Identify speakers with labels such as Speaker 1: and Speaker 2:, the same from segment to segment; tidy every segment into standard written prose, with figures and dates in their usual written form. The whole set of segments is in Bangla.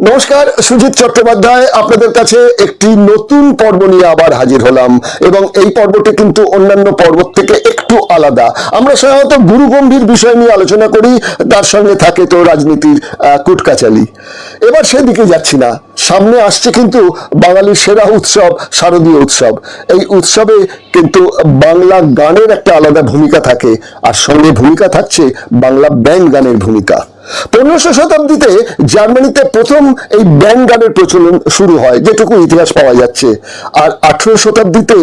Speaker 1: নমস্কার, সুজিত চট্টোপাধ্যায় আপনাদের কাছে একটি নতুন পর্ব নিয়ে আবার হাজির হলাম এবং এই পর্বটি কিন্তু অন্যান্য পর্ব থেকে একটু আলাদা। আমরা সাধারণত গুরুগম্ভীর বিষয় নিয়ে আলোচনা করি, তার সঙ্গে থাকে তো রাজনীতির কুটকাচালি। এবার সেদিকে যাচ্ছি না। সামনে আসছে কিন্তু বাঙালির সেরা উৎসব শারদীয় উৎসব। এই উৎসবে কিন্তু বাংলা গানের একটা আলাদা ভূমিকা থাকে, আর সঙ্গে ভূমিকা থাকছে বাংলা ব্যান্ড গানের ভূমিকা। 1500 শতাব্দীতে জার্মানিতে প্রথম এই ব্যান্ড গানের প্রচলন শুরু হয়, যেটুকু ইতিহাস পাওয়া যাচ্ছে। আর 18 শতাব্দীতে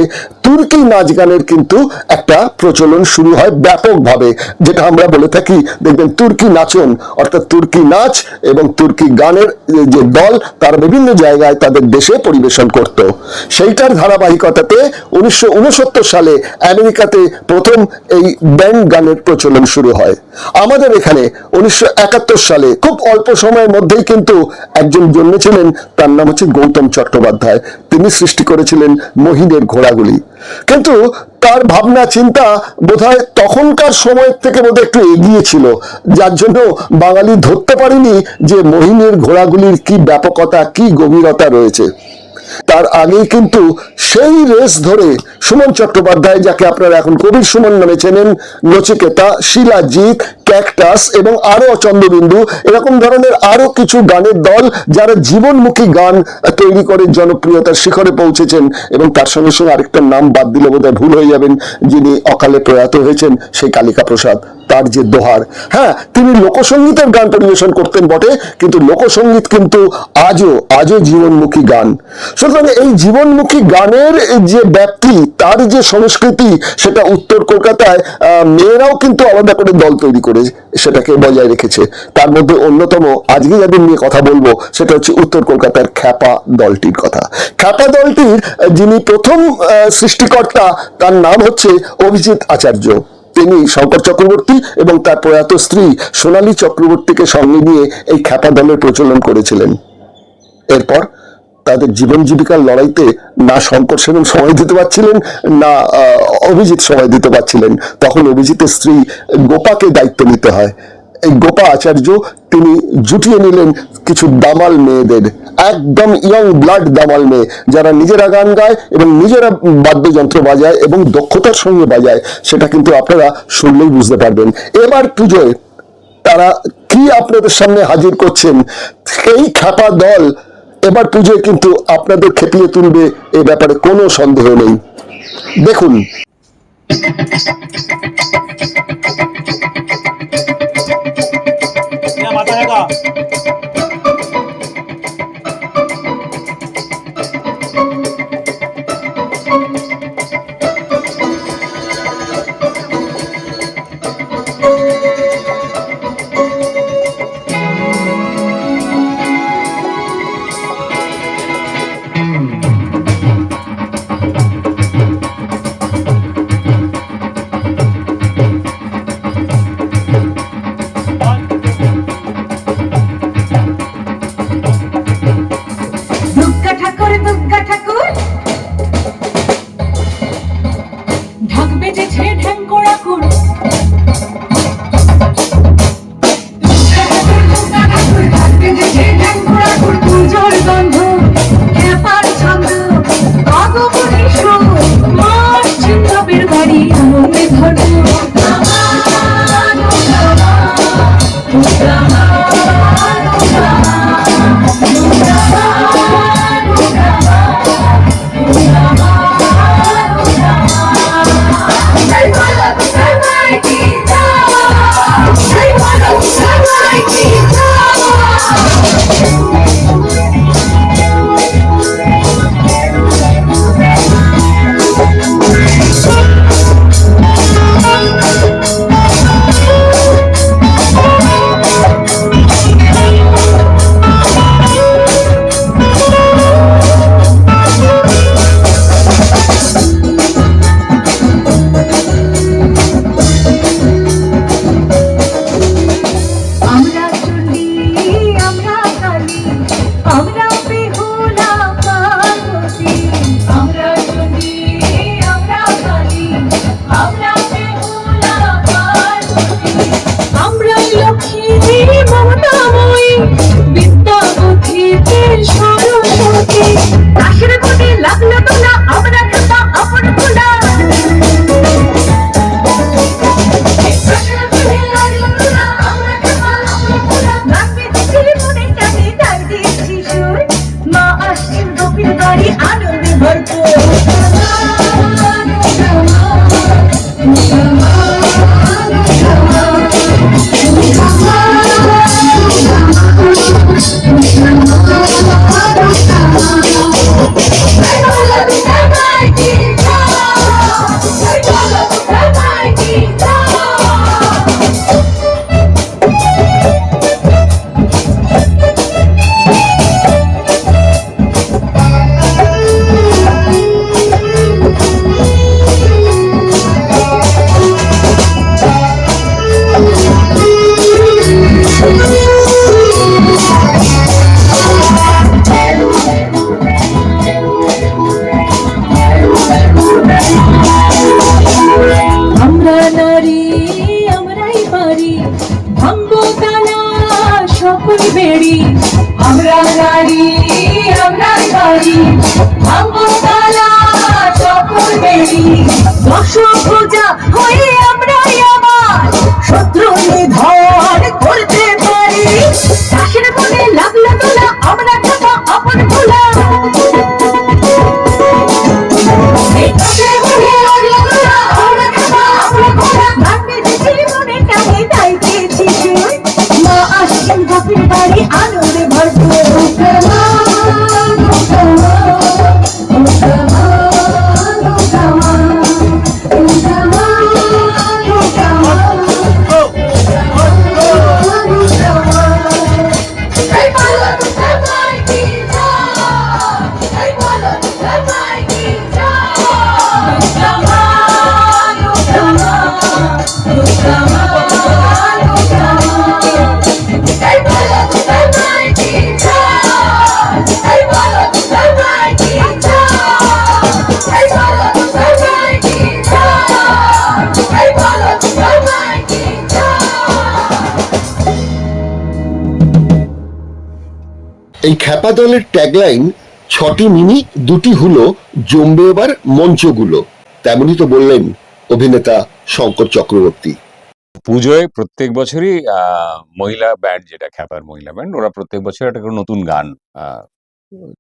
Speaker 1: তুর্কি নাচ গানের কিন্তু একটা প্রচলন শুরু হয় ব্যাপকভাবে, যেটা আমরা বলে থাকি দেখবেন তুর্কি নাচন, অর্থাৎ তুর্কি নাচ এবং তুর্কি গানের যে দল তারা বিভিন্ন জায়গায় তাদের দেশে পরিবেশন করত। সেইটার ধারাবাহিকতাতে 1969 সালে আমেরিকাতে প্রথম এই ব্যান্ড গানের প্রচলন শুরু হয়। আমাদের এখানে 1971 সালে খুব অল্প সময়ের মধ্যেই কিন্তু একজন জন্মেছিলেন, তার নাম হচ্ছে গৌতম চট্টোপাধ্যায়। তিনি সৃষ্টি করেছিলেন মহিনের ঘোড়াগুলি। কিন্তু তার ভাবনা চিন্তা বোধহয় তখনকার সময়ের থেকে বোধহয় একটু এগিয়ে ছিল, যার জন্য বাঙালি ধরতে পারেনি যে মোহিনীর ঘোড়াগুলির কি ব্যাপকতা, কি গভীরতা রয়েছে। তার আগেই কিন্তু সেই রেস ধরে সুমন চট্টোপাধ্যায়, যাকে আপনারা এখন কবির সুমন নামে চেনেন, নচিকেতা, শিলাজিৎ, ক্যাকটাস এবং আরো চন্দ্রবিন্দু, এরকম ধরনের আরো কিছু গানের দল যারা জীবনমুখী গান তৈরি করে জনপ্রিয়তার শিখরে পৌঁছেছেন। এবং তার সঙ্গে সঙ্গে আরেকটা নাম বাদ দিলে বোধহয় ভুল হয়ে যাবেন, যিনি অকালে প্রয়াত হয়েছেন, সেই কালিকা প্রসাদ। তার যে দোহার, হ্যাঁ, তিনি লোকসঙ্গীতের গান পরিবেশন করতেন বটে, কিন্তু লোকসঙ্গীত কিন্তু আজও জীবনমুখী গান। সুতরাং এই জীবনমুখী গানের যে ব্যাপ্তি, তার যে সংস্কৃতি, সেটা উত্তর কলকাতায় মেয়েরাও কিন্তু আলাদা করে দল তৈরি করে সেটাকে বজায় রেখেছে। তার মধ্যে অন্যতম আজকে যাদের নিয়ে কথা বলবো সেটা হচ্ছে উত্তর কলকাতার খ্যাপা দলটির কথা। খ্যাপা দলটির যিনি প্রথম সৃষ্টিকর্তা, তার নাম হচ্ছে অভিজিৎ আচার্য। তিনি শঙ্কর চক্রবর্তী এবং তার প্রয়াত স্ত্রী সোনালী চক্রবর্তীকে সঙ্গে নিয়ে এই খ্যাপা দলের প্রচলন করেছিলেন। এরপর তাদের জীবন জীবিকার লড়াইতে না শঙ্কর সেন সময় দিতে পারছিলেন, না অভিজিৎ সময় দিতে পারছিলেন। তখন অভিজিতের স্ত্রী গোপাকে দায়িত্ব নিতে হয়। এই গোপা আচার্য তিনি জুটিয়ে নিলেন কিছু দামাল মেয়েদের, একদম ইয়ং ব্লাড দামাল মেয়ে, যারা নিজেরা গান গায় এবং নিজেরা বাদ্যযন্ত্র বাজায় এবং দক্ষতার সঙ্গে বাজায়। সেটা কিন্তু আপনারা শুনলেই বুঝতে পারবেন। এবার পুজোয় তারা কি আপনাদের সামনে হাজির করছেন, এই খ্যাপা দল এবার পুজোয় কিন্তু আপনাদের খেপিয়ে তুলবে, এ ব্যাপারে কোনো সন্দেহ নেই। দেখুন।
Speaker 2: দুর্গা ঠাকুর ঢাক বেজেছে ঢ্যাং করা কুর পুজোর গন্ধ খেপার ছন্দ আগমনী সুর মাস চিন্তাবের বাড়ি আনন্দে ভরপুর আমরা নারী আমরা নারী ভাঙবো তালা সকল বেড়ি দশভুজা হয়ে আমরাই আমার শত্রু নিধন করতে পারি চাষের মনে লাগলো তোলা আমরা খাবো আপন ভোলা আনন্দে ভরপুর
Speaker 1: এই খ্যাপা দলের ট্যাগলাইন 6টি মিনি 2টি হুলো জমবে এবার মঞ্চগুলো, তেমনি তো বললেন অভিনেতা শঙ্কর চক্রবর্তী।
Speaker 3: পুজোয় প্রত্যেক বছরই মহিলা ব্যান্ড, যেটা খ্যাপার মহিলা ব্যান্ড, ওরা প্রত্যেক বছর একটা করে নতুন গান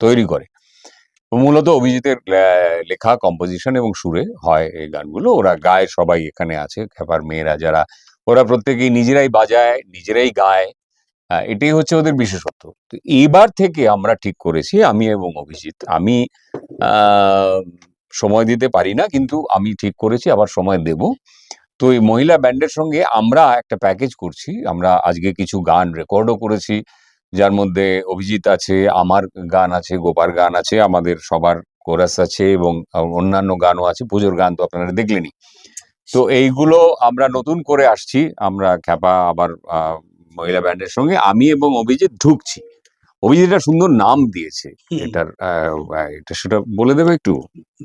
Speaker 3: তৈরি করে। মূলত অভিজিতের লেখা, কম্পোজিশন এবং সুরে হয় এই গানগুলো। ওরা গায়, সবাই এখানে আছে খ্যাপার মেয়েরা যারা, ওরা প্রত্যেকেই নিজেরাই বাজায়, নিজেরাই গায়। এটাই হচ্ছে ওদের বিশেষত্ব। তো এইবার থেকে আমরা ঠিক করেছি, আমি এবং অভিজিৎ, আমি সময় দিতে পারি না, কিন্তু আমি ঠিক করেছি আবার সময় দেব। তো এই মহিলা ব্যান্ডের সঙ্গে আমরা একটা প্যাকেজ করছি। আমরা আজকে কিছু গান রেকর্ডও করেছি, যার মধ্যে অভিজিৎ আছে, আমার গান আছে, গোপার গান আছে, আমাদের সবার কোরাস আছে এবং অন্যান্য গানও আছে। পুজোর গান তো আপনারা দেখলেনই। তো এইগুলো আমরা নতুন করে আসছি, আমরা খ্যাপা আবার মহিলা ব্যান্ডের সঙ্গে আমি এবং অভিজিৎ ঢুকছি। অভিজিৎ একটা সুন্দর নাম দিয়েছে
Speaker 4: হুম।
Speaker 3: এটার, এটা সেটা বলে দেবে একটু?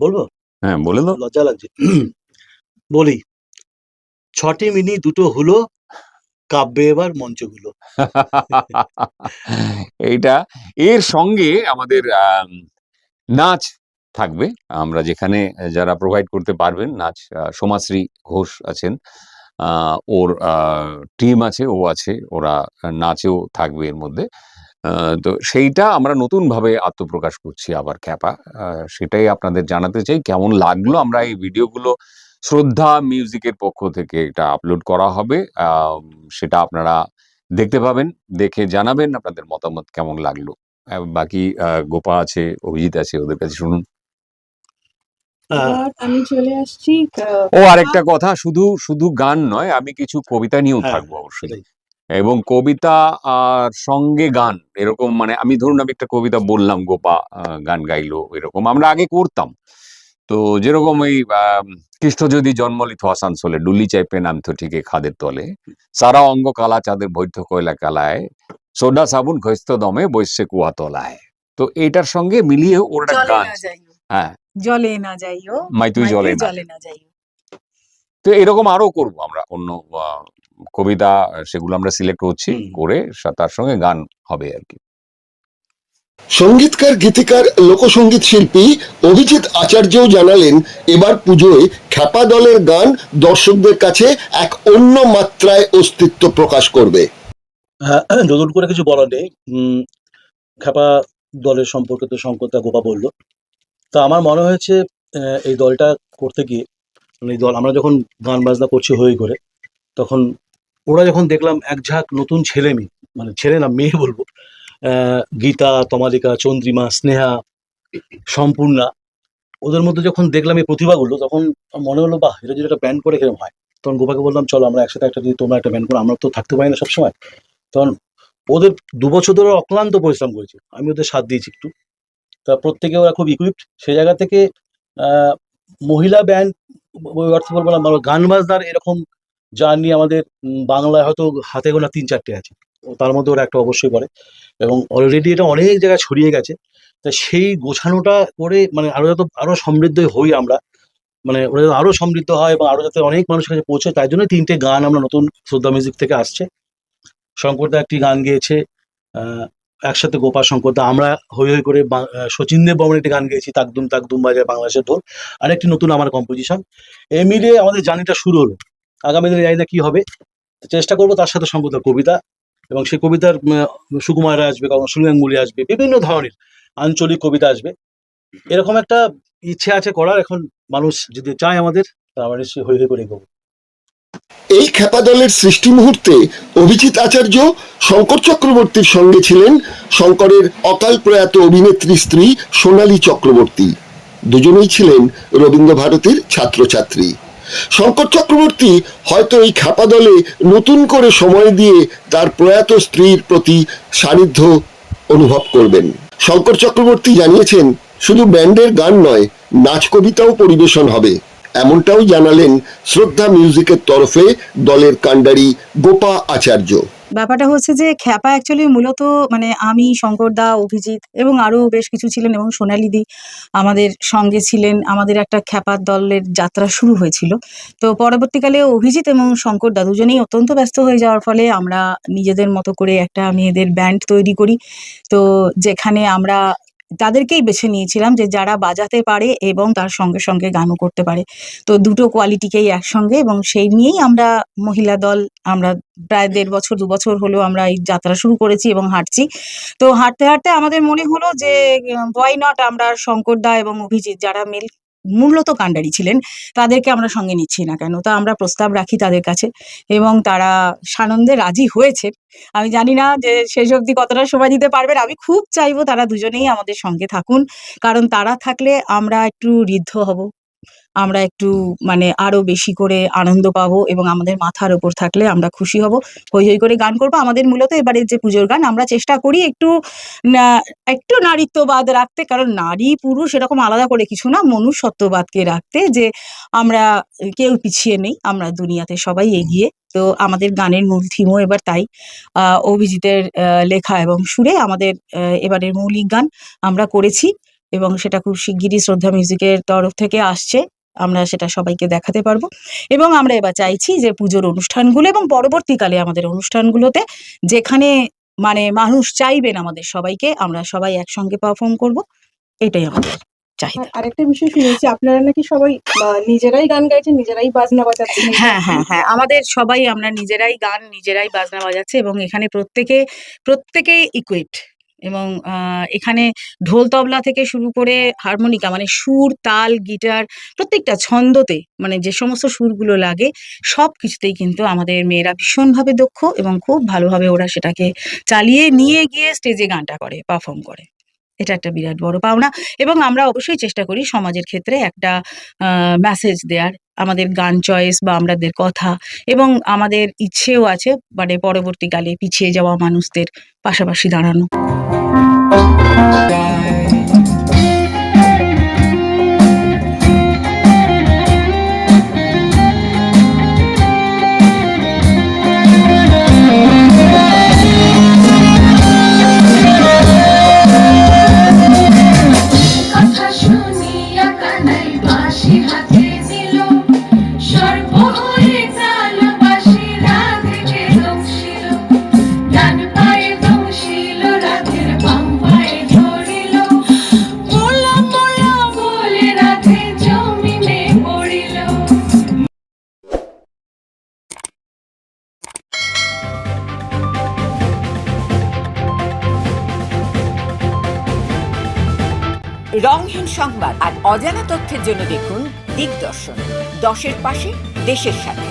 Speaker 4: বলবো?
Speaker 3: হ্যাঁ, বলে দাও।
Speaker 4: লজ্জা লাগছে। বলি, ৬টি মিনি দুটো হলো, কাব্যে এবার মঞ্চগুলো।
Speaker 3: এইটা এর সঙ্গে আমাদের নাচ থাকবে। আমরা যেখানে যারা প্রোভাইড করতে পারবেন নাচ, সোমাশ্রী ঘোষ আছেন, ওর টিম আছে, ও আছে, ওরা নাচেও থাকবে এর মধ্যে। তো সেইটা আমরা নতুনভাবে আত্মপ্রকাশ করছি আবার খ্যাপা। সেটাই আপনাদের জানাতে চাই। কেমন লাগলো? আমরা এই ভিডিওগুলো শ্রদ্ধা মিউজিকের পক্ষ থেকে এটা আপলোড করা হবে। সেটা আপনারা দেখতে পাবেন। দেখে জানাবেন আপনাদের মতামত কেমন লাগলো। বাকি গোপা আছে, অভিজিৎ আছে, ওদের কাছে শুনুন।
Speaker 5: এবার আমি চলে আসছি
Speaker 3: ও আরেকটা কথা, শুধু গান নয়, আমি কিছু কবিতা নিয়েও
Speaker 4: হ্যাঁ,
Speaker 3: থাকবো অবশ্যই।
Speaker 4: সেটাই।
Speaker 3: এবং কবিতা আর সঙ্গে গান, এরকম মানে আমি ধরুন আমি একটা কবিতা বললাম, গোপা গান গাইলো, এরকম আমরা আগে করতাম। তো যেরকম ওই কৃষ্ণ যদি জন্ম লিথ আসানসোলে, ডুলি চাইপে নামতো ঠিকই খাদের তলে, সারা অঙ্গ কালা চাঁদের বৈধ কয়লা কালায়, সোডা সাবুন ঘস্ত দমে বৈশ্যে কুয়া তলায়। তো এইটার সঙ্গে মিলিয়ে ওর একটা
Speaker 5: জলে
Speaker 3: গান।
Speaker 5: না যাইও,
Speaker 3: হ্যাঁ,
Speaker 5: জলে না যাইও,
Speaker 3: মাই তুই জলে না।
Speaker 5: জলে না যাইও।
Speaker 3: তো এরকম আরো করব আমরা অন্য কবিতা, সেগুলো আমরা সিলেক্ট করছি,
Speaker 4: হুম।
Speaker 3: করে তার সঙ্গে গান হবে আর কি।
Speaker 1: সঙ্গীতকার, গীতিকার, লোকসঙ্গীত শিল্পী অভিজিৎ আচার্যও জানালেন এবার পুজোয় খ্যাপা দলের গান দর্শকদের কাছে এক অন্য মাত্রায় অস্তিত্ব প্রকাশ করবে।
Speaker 4: নতুন করে কিছু বলার নেই। খ্যাপা দলের সম্পর্কে তো শঙ্করদা, গোপা বললো। তা আমার মনে হয়েছে এই দলটা করতে গিয়ে, মানে এই দল আমরা যখন গান বাজনা করছি হই করে, তখন ওরা যখন দেখলাম এক ঝাঁক নতুন ছেলে মেয়ে, মানে ছেলে না মেয়ে বলবো, গীতা, তমালিকা, চন্দ্রিমা, স্নেহা, সম্পূর্ণা, ওদের মধ্যে যখন দেখলাম এই প্রতিভাগুলো, তখন মনে হলো বাহ, এটা যদি একটা ব্যান্ড করে কিরকম হয়। তখন গোপাকে বললাম চলো আমরা একসাথে একটা, যদি তোমরা একটা ব্যান্ড করো, আমরা তো থাকতে পারি না সবসময়। তখন ওদের ২ বছর ধরে অক্লান্ত পরিশ্রম করেছি, আমি ওদের সাথ দিয়েছি একটু। তা প্রত্যেকে ওরা খুব ইকুইপড। সেই জায়গা থেকে মহিলা ব্যান্ড, ওই অর্থে বলবো না, গান বাজনার এরকম জার্নি আমাদের বাংলায় হয়তো হাতে গোনা ৩-৪টে আছে, ও তার মধ্যে ওরা একটা অবশ্যই পড়ে। এবং অলরেডি এটা অনেক জায়গায় ছড়িয়ে গেছে। তা সেই গোছানোটা করে, মানে আরো যত আরো সমৃদ্ধ হই আমরা, মানে ওরা যাতে আরো সমৃদ্ধ হয় এবং আরো যাতে অনেক মানুষের কাছে পৌঁছে, তাই জন্য ৩টে গান আমরা নতুন শ্রদ্ধা মিউজিক থেকে আসছে। শঙ্করদা একটি গান গেয়েছে, একসাথে গোপা শঙ্করদা, আমরা হই হই করে শচীন দেব বর্মন একটি গান গেয়েছি, তাকদুম তাকদুম বাজায় বাংলাদেশের ঢোল, আরেকটি নতুন আমার কম্পোজিশন। এই মিলিয়ে আমাদের জার্নিটা শুরু হলো। আগামী দিনে জানি না কি হবে, চেষ্টা করবো তার সাথে শঙ্করদার কবিতা, এবং সেই কবিতার সুকুমার আসবে, কখনো সুরিয়াঙ্গুলি আসবে, বিভিন্ন ধরনের আঞ্চলিক কবিতা আসবে। এরকম একটা ইচ্ছে আছে করার। এখন মানুষ যদি চায় আমাদের, তা আমরা নিশ্চয়ই হই হই করে এগোবো।
Speaker 1: এই খ্যাপা দলের সৃষ্টি মুহূর্তে অভিজিৎ আচার্য শঙ্কর চক্রবর্তীর সঙ্গে ছিলেন শঙ্করের অকাল প্রয়াত অভিনেত্রী স্ত্রী সোনালী চক্রবর্তী। দুজনেই ছিলেন রবীন্দ্র ভারতীর ছাত্রছাত্রী। শঙ্কর চক্রবর্তী হয়তো এই খ্যাপা দলে নতুন করে সময় দিয়ে তার প্রয়াত স্ত্রীর প্রতি সান্নিধ্য অনুভব করবেন। শঙ্কর চক্রবর্তী জানিয়েছেন শুধু ব্যান্ডের গান নয়, নাচ কবিতাও পরিবেশন হবে, এমনটাও জানালেন শ্রদ্ধা মিউজিকের তরফে দলের কান্ডারি গোপা আচার্য।
Speaker 5: ব্যাপারটা হচ্ছে যে খ্যাপা অ্যাকচুয়ালি মূলত মানে আমি, শঙ্করদা, অভিজিৎ এবং আরো বেশ কিছু ছিলেন, এবং সোনালিদি আমাদের সঙ্গে ছিলেন। আমাদের একটা খ্যাপার দলের যাত্রা শুরু হয়েছিল। তো পরবর্তীকালে অভিজিৎ এবং শঙ্করদা দুজনেই অত্যন্ত ব্যস্ত হয়ে যাওয়ার ফলে আমরা নিজেদের মতো করে একটা মেয়েদের ব্যান্ড তৈরি করি। তো যেখানে আমরা তাদেরকেই বেছে নিয়েছিলাম যে যারা বাজাতে পারে এবং তার সঙ্গে সঙ্গে গানও করতে পারে। তো দুটো কোয়ালিটিকেই একসঙ্গে, এবং সেই নিয়েই আমরা মহিলা দল, আমরা প্রায় ১.৫ বছর ২ বছর হলো আমরা এই যাত্রা শুরু করেছি এবং হাঁটছি। তো হাঁটতে হাঁটতে আমাদের মনে হলো যে হোয়াই নট আমরা শঙ্করদা এবং অভিজিৎ, যারা মূলত কান্ডারি ছিলেন, তাদেরকে আমরা সঙ্গে নিচ্ছি না কেন। তা আমরা প্রস্তাব রাখি তাদের কাছে এবং তারা সানন্দে রাজি হয়েছে। আমি জানি না যে শেষ অবধি কতটা সময় দিতে পারবেন। আমি খুব চাইবো তারা দুজনেই আমাদের সঙ্গে থাকুন, কারণ তারা থাকলে আমরা একটু ঋদ্ধ হব, আমরা একটু মানে আরো বেশি করে আনন্দ পাবো, এবং আমাদের মাথার ওপর থাকলে আমরা খুশি হব, হই হই করে গান করবো। আমাদের মূলত এবারের যে পুজোর গান, আমরা চেষ্টা করি একটু নারীত্ববাদ রাখতে, কারণ নারী পুরুষ এরকম আলাদা করে কিছু না, মনুষ্যত্ববাদকে রাখতে, যে আমরা কেউ পিছিয়ে নেই, আমরা দুনিয়াতে সবাই এগিয়ে। তো আমাদের গানের মূল থিমও এবার তাই। অভিজিতের লেখা এবং সুরে আমাদের এবারের মৌলিক গান আমরা করেছি এবং সেটা খুব শিগগিরই শ্রদ্ধা মিউজিকের তরফ থেকে আসছে। আমরা সেটা সবাইকে দেখাতে পারবো এবং আমরা এবার চাইছি যে পুজোর অনুষ্ঠানগুলো এবং পরবর্তীকালে আমাদের অনুষ্ঠানগুলোতে যেখানে মানে মানুষ চাইবেন আমাদের সবাইকে, আমরা সবাই একসঙ্গে পারফর্ম করব, এটাই আমাদের চাহিদা।
Speaker 6: আর আরেকটা বিষয় শুনেছি আপনারা নাকি সবাই নিজেরাই গান গাইছেন, নিজেরাই বাজনা বাজাচ্ছেন।
Speaker 5: হ্যাঁ হ্যাঁ হ্যাঁ, আমাদের সবাই আমরা নিজেরাই গান নিজেরাই বাজনা বাজাচ্ছে এবং এখানে প্রত্যেকে ইকুইপড এবং এখানে ঢোল তবলা থেকে শুরু করে হারমোনিকা মানে সুর তাল গিটার প্রত্যেকটা ছন্দতে মানে যে সমস্ত সুরগুলো লাগে সব কিছুতেই কিন্তু আমাদের মেয়েরা ভীষণভাবে দক্ষ এবং খুব ভালোভাবে ওরা সেটাকে চালিয়ে নিয়ে গিয়ে স্টেজে গানটা করে পারফর্ম করে। এটা একটা বিরাট বড় পাওনা এবং আমরা অবশ্যই চেষ্টা করি সমাজের ক্ষেত্রে একটা মেসেজ দেওয়ার, আমাদের গান চয়েস বা আমাদের কথা এবং আমাদের ইচ্ছেও আছে মানে পরবর্তীকালে পিছিয়ে যাওয়া মানুষদের পাশাপাশি দাঁড়ানো।
Speaker 2: কথা শুনিয়া কানাই বাঁশি হাতে দিল, সর্প হয়ে তাল বাঁশি রাধেকে দংশিল, ডান পায়ে দংশিল রাধের বাম পায়ে ধরিল, মোলা মোলা বলে রাধে জমিনে পড়িল।
Speaker 7: রংহীন সংবাদ আর অজানা তথ্যের জন্য দেখুন দিগদর্শন, 10-এর পাশে দেশের সাথে।